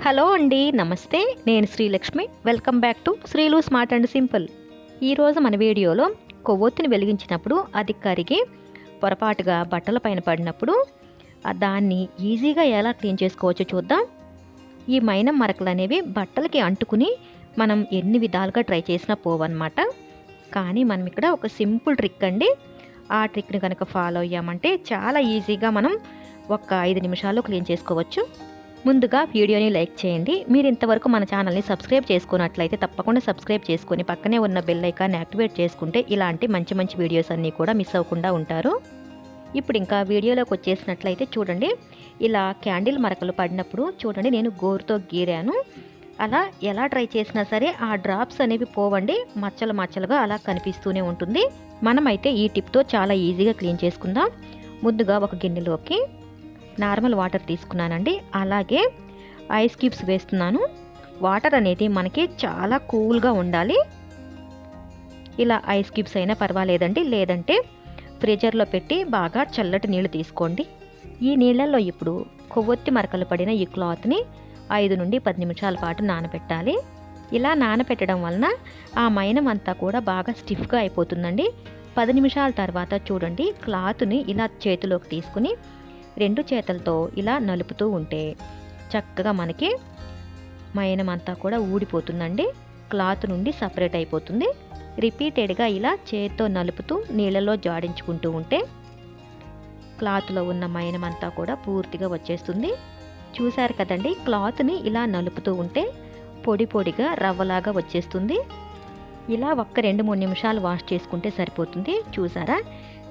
Hello అండి, నమస్తే. నేను Srilakshmi. Welcome back to Srilu smart and simple. ఈరోజు మన వీడియోలో కొవ్వొత్తిని వెలిగించినప్పుడు అది కరిగి పొరపాటుగా బట్టల పైన పడినప్పుడు దాన్ని ఈజీగా ఎలా క్లీన్ చేసుకోవచ్చో చూద్దాం. ఈ మైనం మరకలు అనేవి బట్టలకి అంటుకుని మనం ఎన్ని విధాలుగా ట్రై చేసినా పోవన్నమాట. కానీ మనం ఇక్కడ ఒక సింపుల్ ట్రిక్ అండి. ఆ ట్రిక్ని కనుక ఫాలో అయ్యామంటే చాలా ఈజీగా మనం ఒక 5 నిమిషాల్లో క్లీన్ చేసుకోవచ్చు. ముందుగా వీడియోని లైక్ చేయండి. మీరు ఇంతవరకు మన ఛానల్ని సబ్స్క్రైబ్ చేసుకున్నట్లయితే తప్పకుండా సబ్స్క్రైబ్ చేసుకొని పక్కనే ఉన్న బెల్ ఐకాన్ని యాక్టివేట్ చేసుకుంటే ఇలాంటి మంచి మంచి వీడియోస్ అన్నీ కూడా మిస్ అవ్వకుండా ఉంటారు. ఇప్పుడు ఇంకా వీడియోలోకి వచ్చేసినట్లయితే చూడండి, ఇలా క్యాండిల్ మరకలు పడినప్పుడు చూడండి నేను గోరుతో గీరాను. అలా ఎలా ట్రై చేసినా సరే ఆ డ్రాప్స్ అనేవి పోవండి, మచ్చలు మచ్చలుగా అలా కనిపిస్తూనే ఉంటుంది. మనమైతే ఈ టిప్తో చాలా ఈజీగా క్లీన్ చేసుకుందాం. ముందుగా ఒక గిన్నెలోకి నార్మల్ వాటర్ తీసుకున్నానండి. అలాగే ఐస్ క్యూబ్స్ వేస్తున్నాను. వాటర్ అనేది మనకి చాలా కూల్గా ఉండాలి. ఇలా ఐస్ క్యూబ్స్ అయినా పర్వాలేదండి, లేదంటే ఫ్రిడ్జర్లో పెట్టి బాగా చల్లటి నీళ్ళు తీసుకోండి. ఈ నీళ్ళల్లో ఇప్పుడు కొవ్వొత్తి మరకలు పడిన ఈ క్లాత్ని 5 నుండి 10 నిమిషాల పాటు నానబెట్టాలి. ఇలా నానబెట్టడం వలన ఆ మైనం అంతా కూడా బాగా స్టిఫ్గా అయిపోతుందండి. 10 నిమిషాల తర్వాత చూడండి, క్లాత్ని ఇలా చేతిలోకి తీసుకుని 2 చేతులతో ఇలా నలుపుతూ ఉంటే చక్కగా మనకి మైనం అంతా కూడా ఊడిపోతుందండి. క్లాత్ నుండి సపరేట్ అయిపోతుంది. రిపీటెడ్గా ఇలా చేతితో నలుపుతూ నీళ్ళలో జాడించుకుంటూ ఉంటే క్లాత్లో ఉన్న మైనం అంతా కూడా పూర్తిగా వచ్చేస్తుంది. చూశారు కదండి, క్లాత్ని ఇలా నలుపుతూ ఉంటే పొడి పొడిగా రవ్వలాగా వచ్చేస్తుంది. ఇలా ఒక్క 2-3 నిమిషాలు వాష్ చేసుకుంటే సరిపోతుంది. చూసారా,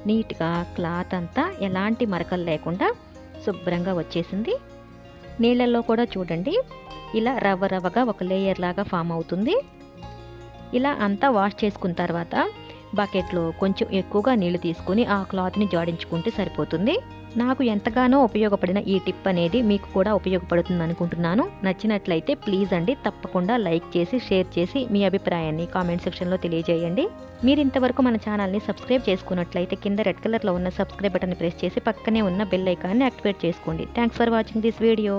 నీట్గా క్లాత్ అంతా ఎలాంటి మరకలు లేకుండా శుభ్రంగా వచ్చేసింది. నీళ్ళల్లో కూడా చూడండి ఇలా రవ్వ రవ్వగా ఒక లేయర్ లాగా ఫామ్ అవుతుంది. ఇలా అంతా వాష్ చేసుకున్న తర్వాత బకెట్లో కొంచెం ఎక్కువగా నీళ్లు తీసుకుని ఆ క్లాత్ని జాడించుకుంటే సరిపోతుంది. నాకు ఎంతగానో ఉపయోగపడిన ఈ టిప్ అనేది మీకు కూడా ఉపయోగపడుతుంది అనుకుంటున్నాను. నచ్చినట్లయితే ప్లీజ్ అండి తప్పకుండా లైక్ చేసి షేర్ చేసి మీ అభిప్రాయాన్ని కామెంట్ సెక్షన్లో తెలియజేయండి. మీరు ఇంతవరకు మన ఛానల్ని సబ్స్క్రైబ్ చేసుకున్నట్లయితే కింద రెడ్ కలర్లో ఉన్న సబ్స్క్రైబ్ బటన్ని ప్రెస్ చేసి పక్కనే ఉన్న బెల్ ఐకాన్ని యాక్టివేట్ చేసుకోండి. Thanks for watching this video.